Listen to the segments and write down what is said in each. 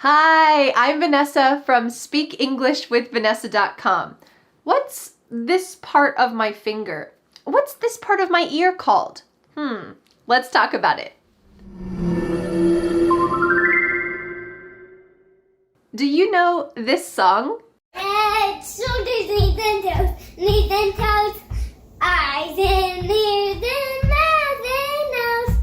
Hi, I'm Vanessa from SpeakEnglishWithVanessa.com. What's this part of my finger? What's this part of my ear called? Let's talk about it. Do you know this song? Head, shoulders, knees and toes, eyes and ears and mouth and nose.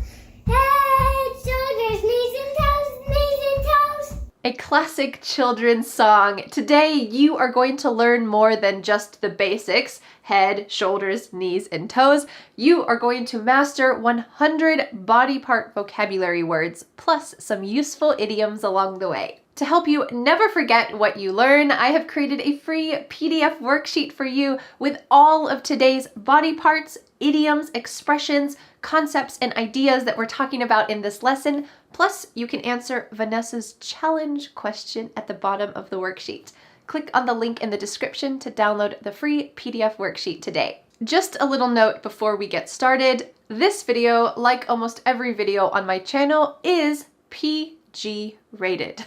Head, shoulders, knees and toes, knees and toes. A classic children's song. Today you are going to learn more than just the basics, head, shoulders, knees, and toes. You are going to master 100 body part vocabulary words, plus some useful idioms along the way. To help you never forget what you learn, I have created a free PDF worksheet for you with all of today's body parts, idioms, expressions, concepts, and ideas that we're talking about in this lesson. Plus, you can answer Vanessa's challenge question at the bottom of the worksheet. Click on the link in the description to download the free PDF worksheet today. Just a little note before we get started. This video, like almost every video on my channel, is PG rated.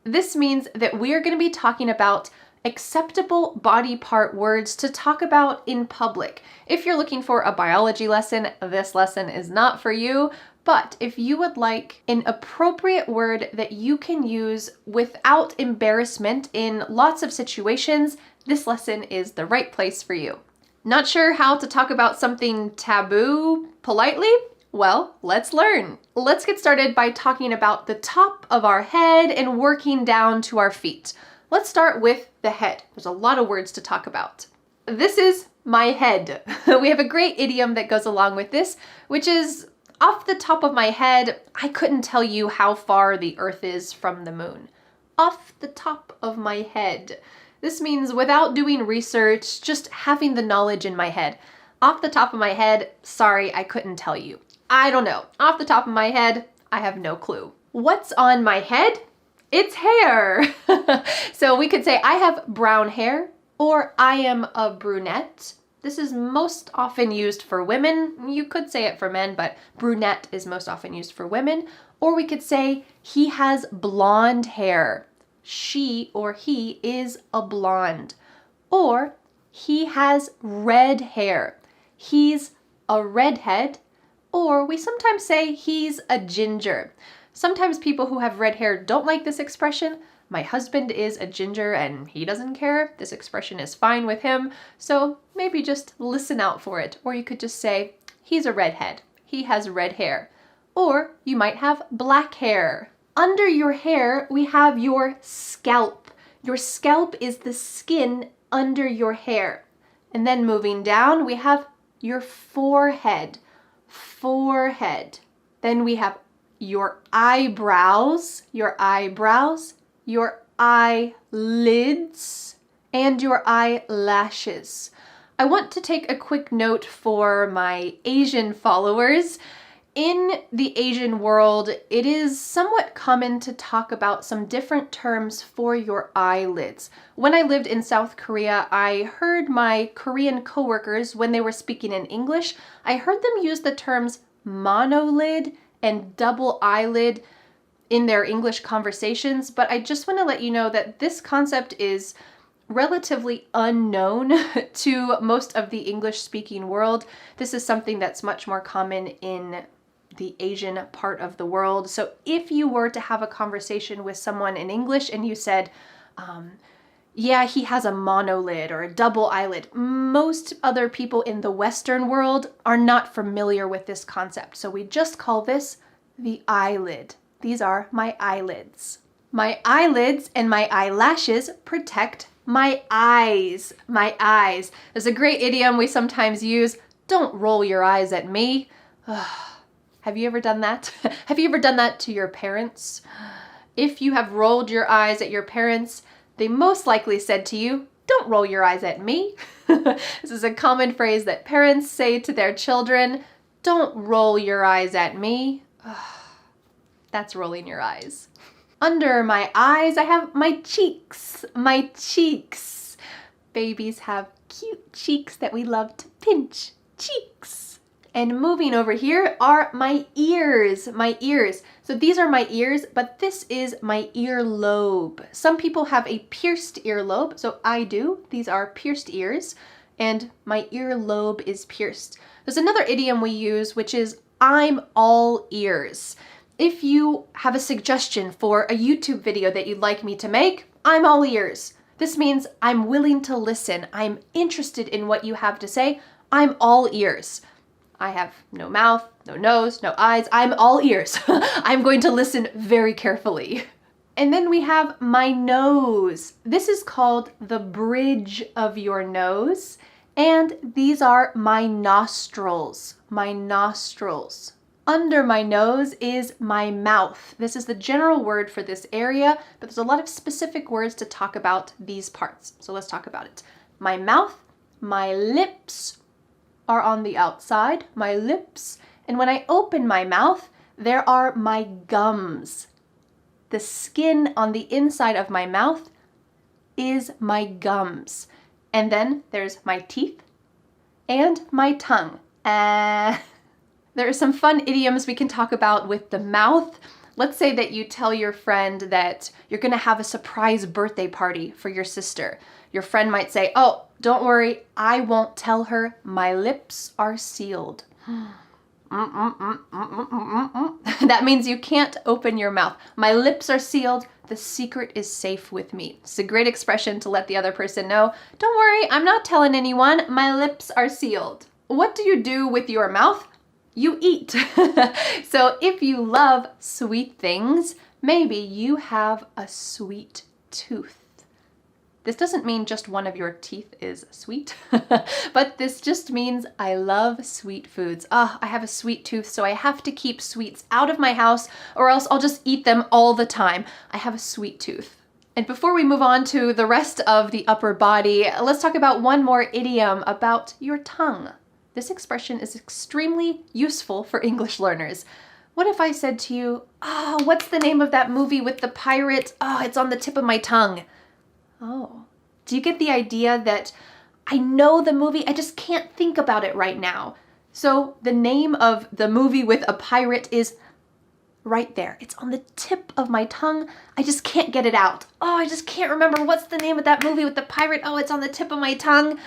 This means that we are going to be talking about acceptable body part words to talk about in public. If you're looking for a biology lesson, this lesson is not for you. But if you would like an appropriate word that you can use without embarrassment in lots of situations, this lesson is the right place for you. Not sure how to talk about something taboo politely? Well, let's learn. Let's get started by talking about the top of our head and working down to our feet. Let's start with the head. There's a lot of words to talk about. This is my head. We have a great idiom that goes along with this, which is off the top of my head, I couldn't tell you how far the Earth is from the moon. Off the top of my head. This means without doing research, just having the knowledge in my head. Off the top of my head, sorry, I couldn't tell you. I don't know. Off the top of my head, I have no clue. What's on my head? It's hair. So we could say I have brown hair or I am a brunette. This is most often used for women. You could say it for men, but brunette is most often used for women. Or we could say he has blonde hair. She or he is a blonde. Or he has red hair. He's a redhead. Or we sometimes say he's a ginger. Sometimes people who have red hair don't like this expression. My husband is a ginger and he doesn't care. This expression is fine with him. So maybe just listen out for it. Or you could just say, he's a redhead. He has red hair. Or you might have black hair. Under your hair, we have your scalp. Your scalp is the skin under your hair. And then moving down, we have your forehead. Forehead. Then we have your eyebrows, your eyelids, and your eyelashes. I want to take a quick note for my Asian followers. In the Asian world, it is somewhat common to talk about some different terms for your eyelids. When I lived in South Korea, I heard my Korean coworkers, when they were speaking in English, I heard them use the terms monolid and double eyelid in their English conversations, but I just want to let you know that this concept is relatively unknown to most of the English-speaking world. This is something that's much more common in the Asian part of the world. So if you were to have a conversation with someone in English and you said, yeah, he has a monolid or a double eyelid, most other people in the Western world are not familiar with this concept. So we just call this the eyelid. These are my eyelids. My eyelids and my eyelashes protect my eyes. My eyes. There's a great idiom we sometimes use. Don't roll your eyes at me. Have you ever done that? Have you ever done that to your parents? If you have rolled your eyes at your parents, they most likely said to you, don't roll your eyes at me. This is a common phrase that parents say to their children. Don't roll your eyes at me. That's rolling your eyes. Under my eyes, I have my cheeks. My cheeks. Babies have cute cheeks that we love to pinch. Cheeks. And moving over here are my ears, So these are my ears, but this is my earlobe. Some people have a pierced earlobe, so I do. These are pierced ears, and my earlobe is pierced. There's another idiom we use, which is I'm all ears. If you have a suggestion for a YouTube video that you'd like me to make, I'm all ears. This means I'm willing to listen. I'm interested in what you have to say. I'm all ears. I have no mouth, no nose, no eyes. I'm all ears. I'm going to listen very carefully. And then we have my nose. This is called the bridge of your nose. And these are my nostrils, Under my nose is my mouth. This is the general word for this area, but there's a lot of specific words to talk about these parts. So let's talk about it. My mouth, my lips are on the outside, my lips. And when I open my mouth, there are my gums. The skin on the inside of my mouth is my gums. And then there's my teeth and my tongue. There are some fun idioms we can talk about with the mouth. Let's say that you tell your friend that you're going to have a surprise birthday party for your sister. Your friend might say, "Oh, don't worry, I won't tell her. My lips are sealed." That means you can't open your mouth. My lips are sealed. The secret is safe with me. It's a great expression to let the other person know, don't worry, I'm not telling anyone. My lips are sealed. What do you do with your mouth? You eat. So if you love sweet things, maybe you have a sweet tooth. This doesn't mean just one of your teeth is sweet, but this just means I love sweet foods. I have a sweet tooth, so I have to keep sweets out of my house or else I'll just eat them all the time. I have a sweet tooth. And before we move on to the rest of the upper body, let's talk about one more idiom about your tongue. This expression is extremely useful for English learners. What if I said to you, what's the name of that movie with the pirate? It's on the tip of my tongue. Do you get the idea that I know the movie, I just can't think about it right now? So the name of the movie with a pirate is right there. It's on the tip of my tongue. I just can't get it out. I just can't remember what's the name of that movie with the pirate. It's on the tip of my tongue.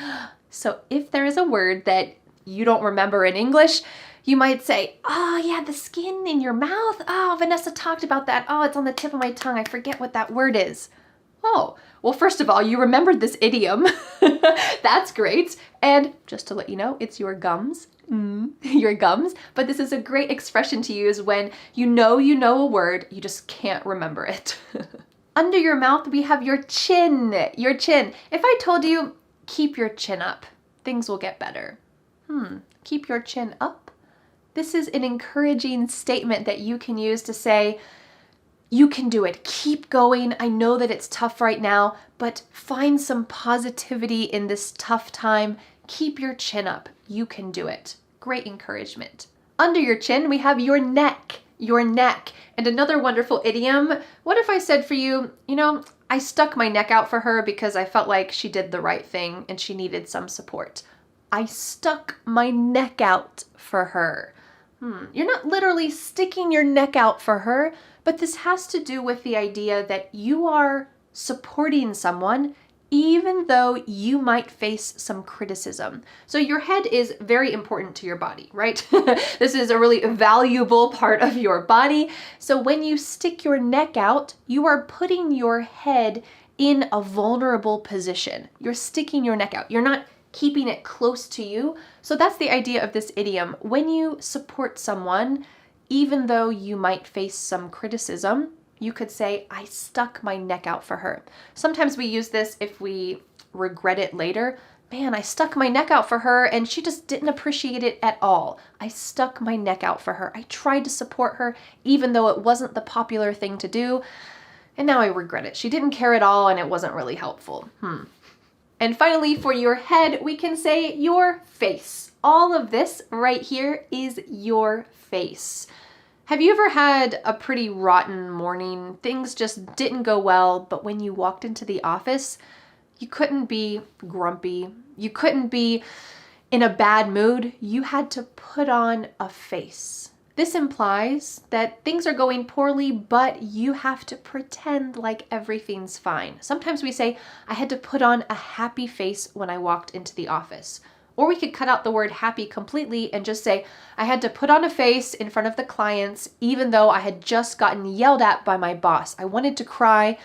So if there is a word that you don't remember in English, you might say, yeah, the skin in your mouth. Vanessa talked about that. It's on the tip of my tongue. I forget what that word is. Well, first of all, you remembered this idiom. That's great. And just to let you know, it's your gums. Your gums. But this is a great expression to use when you know a word, you just can't remember it. Under your mouth, we have your chin. Your chin. If I told you, keep your chin up, things will get better. Keep your chin up. This is an encouraging statement that you can use to say, you can do it. Keep going. I know that it's tough right now, but find some positivity in this tough time. Keep your chin up. You can do it. Great encouragement. Under your chin, we have your neck. Your neck. And another wonderful idiom. What if I said for you, I stuck my neck out for her because I felt like she did the right thing and she needed some support. I stuck my neck out for her. You're not literally sticking your neck out for her, but this has to do with the idea that you are supporting someone even though you might face some criticism. So your head is very important to your body, right? This is a really valuable part of your body. So when you stick your neck out, you are putting your head in a vulnerable position. You're sticking your neck out. You're not keeping it close to you. So that's the idea of this idiom. When you support someone, even though you might face some criticism, you could say, I stuck my neck out for her. Sometimes we use this if we regret it later. Man, I stuck my neck out for her and she just didn't appreciate it at all. I stuck my neck out for her. I tried to support her even though it wasn't the popular thing to do. And now I regret it. She didn't care at all and it wasn't really helpful. And finally, for your head, we can say your face. All of this right here is your face. Have you ever had a pretty rotten morning? Things just didn't go well, but when you walked into the office, you couldn't be grumpy. You couldn't be In a bad mood, you had to put on a face. This implies that things are going poorly, but you have to pretend like everything's fine. Sometimes we say, I had to put on a happy face when I walked into the office. Or we could cut out the word happy completely and just say, I had to put on a face in front of the clients, even though I had just gotten yelled at by my boss. I wanted to cry,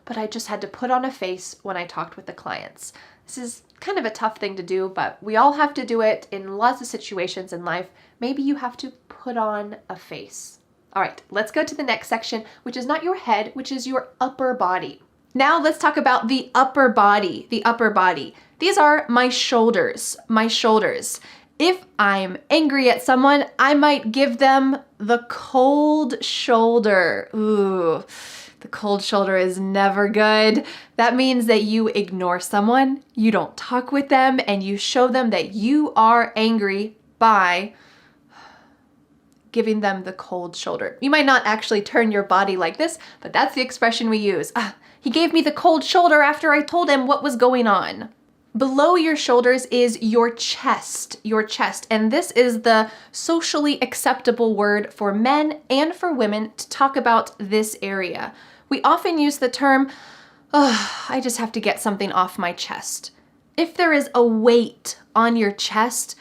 but I just had to put on a face when I talked with the clients. This is kind of a tough thing to do, but we all have to do it in lots of situations in life. Maybe you have to put on a face. All right, let's go to the next section, which is not your head, which is your upper body. Now let's talk about the upper body, the upper body. These are my shoulders, my shoulders. If I'm angry at someone, I might give them the cold shoulder. Ooh, the cold shoulder is never good. That means that you ignore someone, you don't talk with them, and you show them that you are angry by giving them the cold shoulder. You might not actually turn your body like this, but that's the expression we use. He gave me the cold shoulder after I told him what was going on. Below your shoulders is your chest, and this is the socially acceptable word for men and for women to talk about this area. We often use the term, I just have to get something off my chest. If there is a weight on your chest,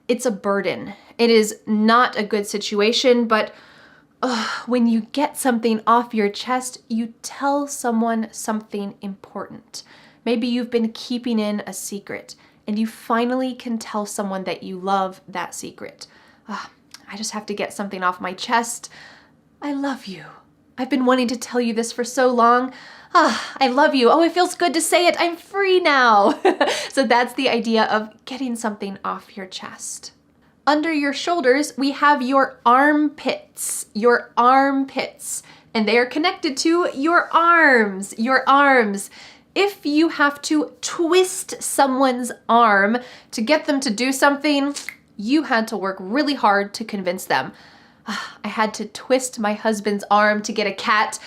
it's a burden. It is not a good situation, but when you get something off your chest, you tell someone something important. Maybe you've been keeping in a secret and you finally can tell someone that you love that secret. I just have to get something off my chest. I love you. I've been wanting to tell you this for so long. I love you. Oh, it feels good to say it. I'm free now. So that's the idea of getting something off your chest. Under your shoulders, we have your armpits, and they are connected to your arms, If you have to twist someone's arm to get them to do something, you had to work really hard to convince them. I had to twist my husband's arm to get a cat,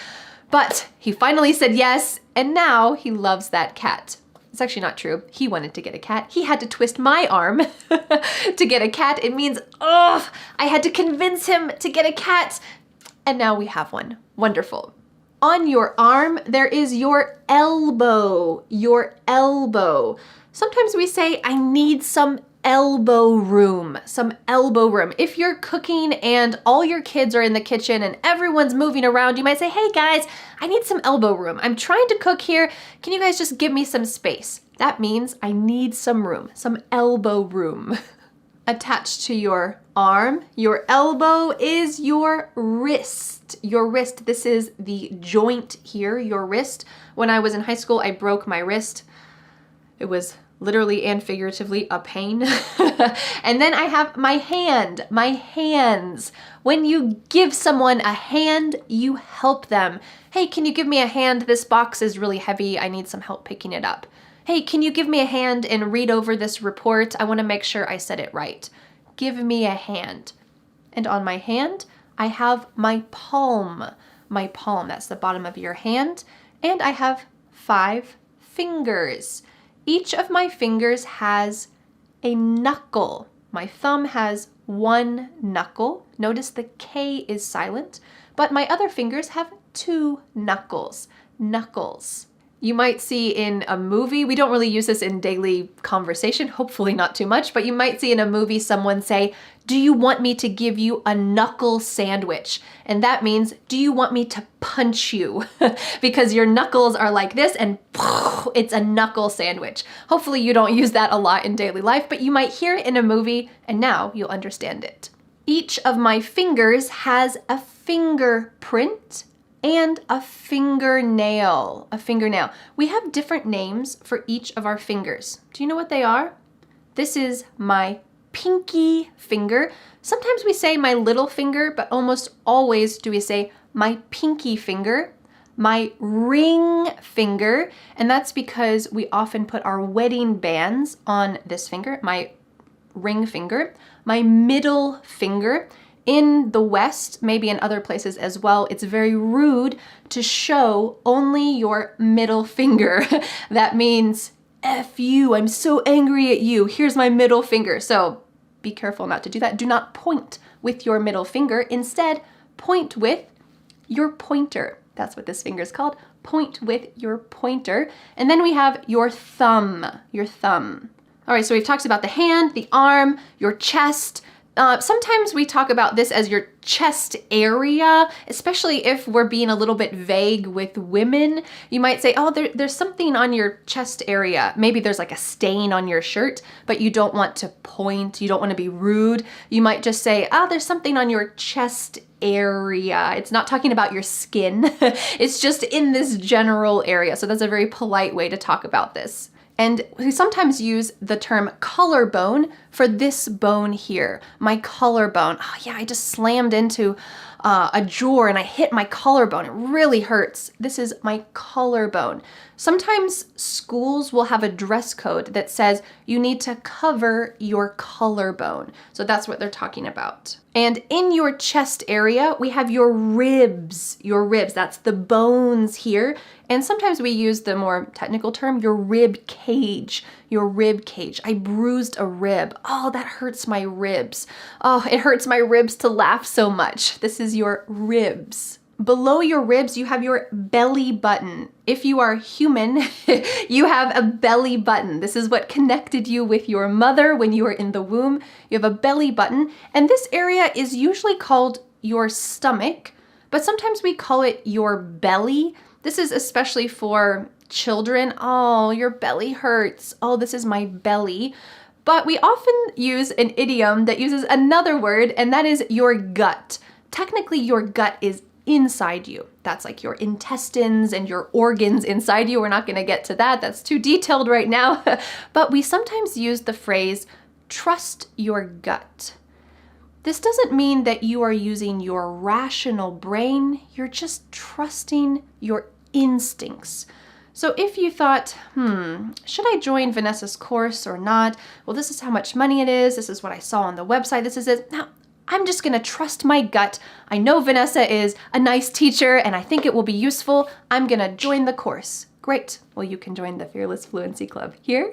but he finally said yes, and now he loves that cat. It's actually not true. He wanted to get a cat. He had to twist my arm to get a cat. It means, I had to convince him to get a cat, and now we have one. Wonderful. On your arm, there is your elbow, Sometimes we say, I need some elbow room. If you're cooking and all your kids are in the kitchen and everyone's moving around, you might say, hey guys, I need some elbow room. I'm trying to cook here. Can you guys just give me some space? That means I need some room, some elbow room. Attached to your arm, your elbow is your wrist. This is the joint here, your wrist. When I was in high school, I broke my wrist. It was literally and figuratively a pain. And then I have my hands. When you give someone a hand, you help them. Hey, can you give me a hand? This box is really heavy. I need some help picking it up. Hey, can you give me a hand and read over this report? I want to make sure I said it right. Give me a hand. And on my hand, I have my palm. That's the bottom of your hand. And I have 5 fingers. Each of my fingers has a knuckle. My thumb has 1 knuckle. Notice the K is silent, but my other fingers have 2 knuckles. You might see in a movie, we don't really use this in daily conversation, hopefully not too much, but you might see in a movie someone say, do you want me to give you a knuckle sandwich? And that means, do you want me to punch you? Because your knuckles are like this and it's a knuckle sandwich. Hopefully you don't use that a lot in daily life, but you might hear it in a movie and now you'll understand it. Each of my fingers has a fingerprint and a fingernail. We have different names for each of our fingers. Do you know what they are? This is my pinky finger. Sometimes we say my little finger, but almost always do we say my pinky finger, my ring finger, and that's because we often put our wedding bands on this finger, my ring finger, my middle finger. In the West, maybe in other places as well, it's very rude to show only your middle finger. That means F you, I'm so angry at you. Here's my middle finger. So be careful not to do that. Do not point with your middle finger. Instead, point with your pointer. That's what this finger is called. Point with your pointer. And then we have your thumb. Your thumb. All right, so we've talked about the hand, the arm, your chest. Sometimes we talk about this as your chest area, especially if we're being a little bit vague with women. You might say, oh, there's something on your chest area. Maybe there's like a stain on your shirt, but you don't want to point. You don't want to be rude. You might just say, there's something on your chest area. It's not talking about your skin. It's just in this general area. So that's a very polite way to talk about this. And we sometimes use the term collarbone for this bone here, my collarbone. Oh yeah, I just slammed into a drawer and I hit my collarbone. It really hurts. This is my collarbone. Sometimes schools will have a dress code that says you need to cover your collarbone. So that's what they're talking about. And in your chest area, we have your ribs. Your ribs, that's the bones here. And sometimes we use the more technical term, your rib cage. Your rib cage. I bruised a rib. Oh, that hurts my ribs. Oh, it hurts my ribs to laugh so much. This is your ribs. Below your ribs, you have your belly button. If you are human, you have a belly button. This is what connected you with your mother when you were in the womb. You have a belly button, and this area is usually called your stomach, but sometimes we call it your belly. This is especially for children. Oh, your belly hurts. Oh, this is my belly. But we often use an idiom that uses another word, and that is your gut. Technically, your gut is inside you. That's like your intestines and your organs inside you. We're not going to get to that. That's too detailed right now. But we sometimes use the phrase, trust your gut. This doesn't mean that you are using your rational brain. You're just trusting your instincts. So if you thought, should I join Vanessa's course or not? Well, this is how much money it is. This is what I saw on the website. This is it. Now, I'm just going to trust my gut. I know Vanessa is a nice teacher and I think it will be useful. I'm going to join the course. Great. Well, you can join the Fearless Fluency Club here.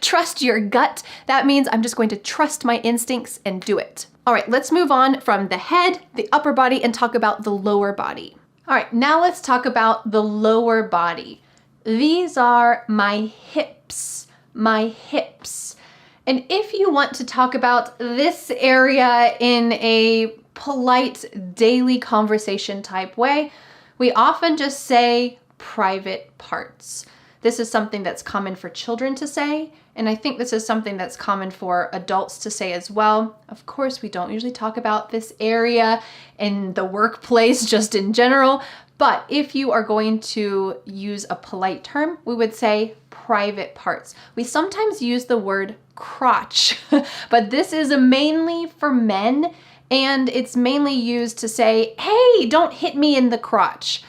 Trust your gut. That means I'm just going to trust my instincts and do it. All right, let's move on from the head, the upper body, and talk about the lower body. All right, now let's talk about the lower body. These are my hips, my hips. And if you want to talk about this area in a polite daily conversation type way, we often just say private parts. This is something that's common for children to say, and I think this is something that's common for adults to say as well. Of course, we don't usually talk about this area in the workplace just in general, but if you are going to use a polite term, we would say private parts. We sometimes use the word crotch, but this is mainly for men, and it's mainly used to say, hey, don't hit me in the crotch.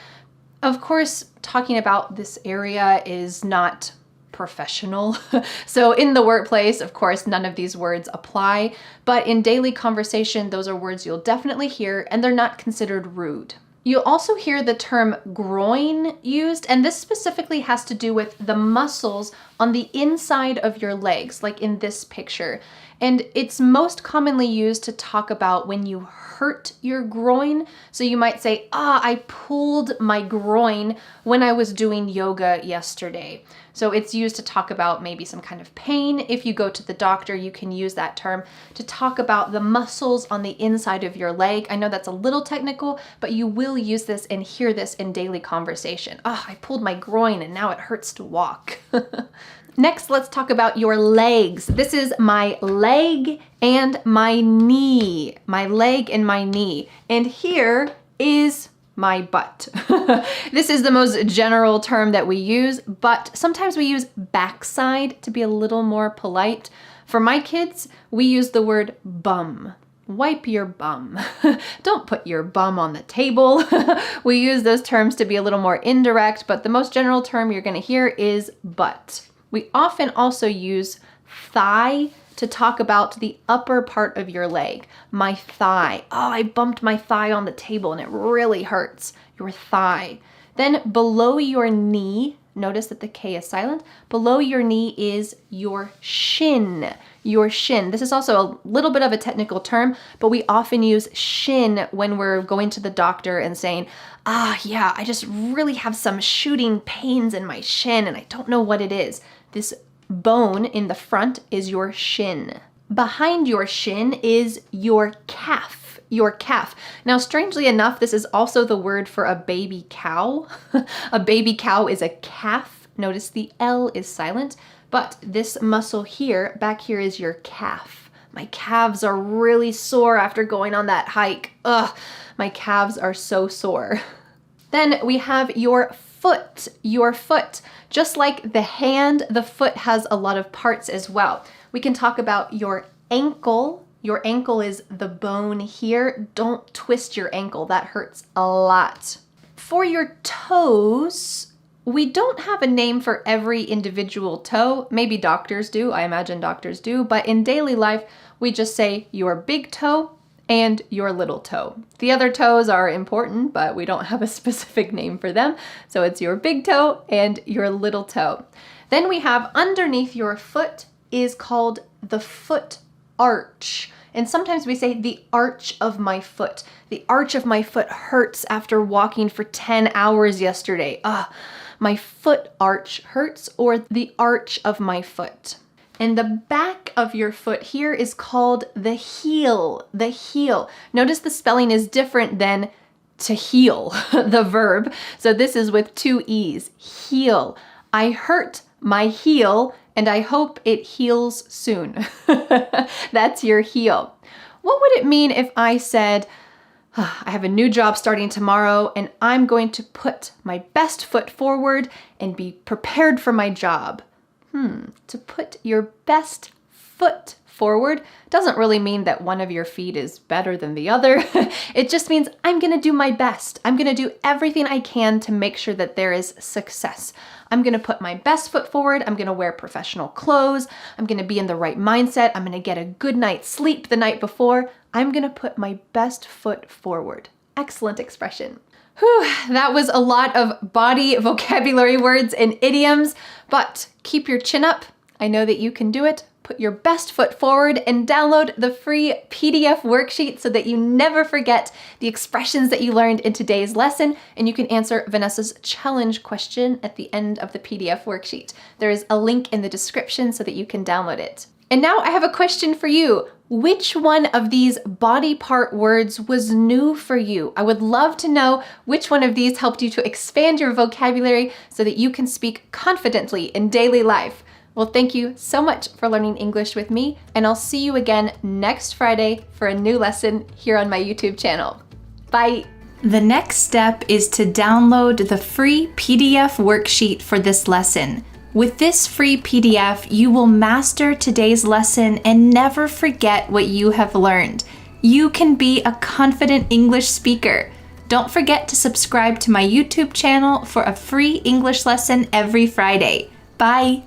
Of course, talking about this area is not professional. So in the workplace, of course, none of these words apply, but in daily conversation, those are words you'll definitely hear, and they're not considered rude. You'll also hear the term groin used, and this specifically has to do with the muscles on the inside of your legs, like in this picture. And it's most commonly used to talk about when you hurt your groin. So you might say, I pulled my groin when I was doing yoga yesterday. So it's used to talk about maybe some kind of pain. If you go to the doctor, you can use that term to talk about the muscles on the inside of your leg. I know that's a little technical, but you will use this and hear this in daily conversation. I pulled my groin and now it hurts to walk. Next, let's talk about your legs. This is my leg and my knee. My leg and my knee. And here is my butt. This is the most general term that we use, but sometimes we use backside to be a little more polite. For my kids, we use the word bum. Wipe your bum. Don't put your bum on the table. We use those terms to be a little more indirect, but the most general term you're going to hear is butt. We often also use thigh to talk about the upper part of your leg. My thigh. I bumped my thigh on the table and it really hurts. Your thigh. Then below your knee, Notice that the K is silent. Below your knee is your shin. Your shin. This is also a little bit of a technical term, but we often use shin when we're going to the doctor and saying, yeah, I just really have some shooting pains in my shin and I don't know what it is. This bone in the front is your shin. Behind your shin is your calf. Your calf. Now, strangely enough, this is also the word for a baby cow. A baby cow is a calf. Notice the L is silent, but this muscle here, back here, is your calf. My calves are really sore after going on that hike. Ugh, my calves are so sore. Then we have your foot. Your foot. Just like the hand, the foot has a lot of parts as well. We can talk about your ankle. Your ankle is the bone here. Don't twist your ankle. That hurts a lot. For your toes, we don't have a name for every individual toe. Maybe doctors do. I imagine doctors do. But in daily life, we just say your big toe and your little toe. The other toes are important, but we don't have a specific name for them. So it's your big toe and your little toe. Then we have underneath your foot is called the foot arch. And sometimes we say the arch of my foot. The arch of my foot hurts after walking for 10 hours yesterday. My foot arch hurts, or the arch of my foot. And the back of your foot here is called the heel. The heel. Notice the spelling is different than to heal, the verb. So this is with 2 E's. Heel. I hurt my heel and I hope it heals soon. That's your heel. What would it mean if I said, I have a new job starting tomorrow and I'm going to put my best foot forward and be prepared for my job? To put your best foot forward doesn't really mean that one of your feet is better than the other. It just means I'm going to do my best. I'm going to do everything I can to make sure that there is success. I'm going to put my best foot forward. I'm going to wear professional clothes. I'm going to be in the right mindset. I'm going to get a good night's sleep the night before. I'm going to put my best foot forward. Excellent expression. Whew, that was a lot of body vocabulary words and idioms, but keep your chin up. I know that you can do it. Put your best foot forward and download the free PDF worksheet so that you never forget the expressions that you learned in today's lesson, and you can answer Vanessa's challenge question at the end of the PDF worksheet. There is a link in the description so that you can download it. And now I have a question for you. Which one of these body part words was new for you? I would love to know which one of these helped you to expand your vocabulary so that you can speak confidently in daily life. Well, thank you so much for learning English with me, and I'll see you again next Friday for a new lesson here on my YouTube channel. Bye! The next step is to download the free PDF worksheet for this lesson. With this free PDF, you will master today's lesson and never forget what you have learned. You can be a confident English speaker. Don't forget to subscribe to my YouTube channel for a free English lesson every Friday. Bye!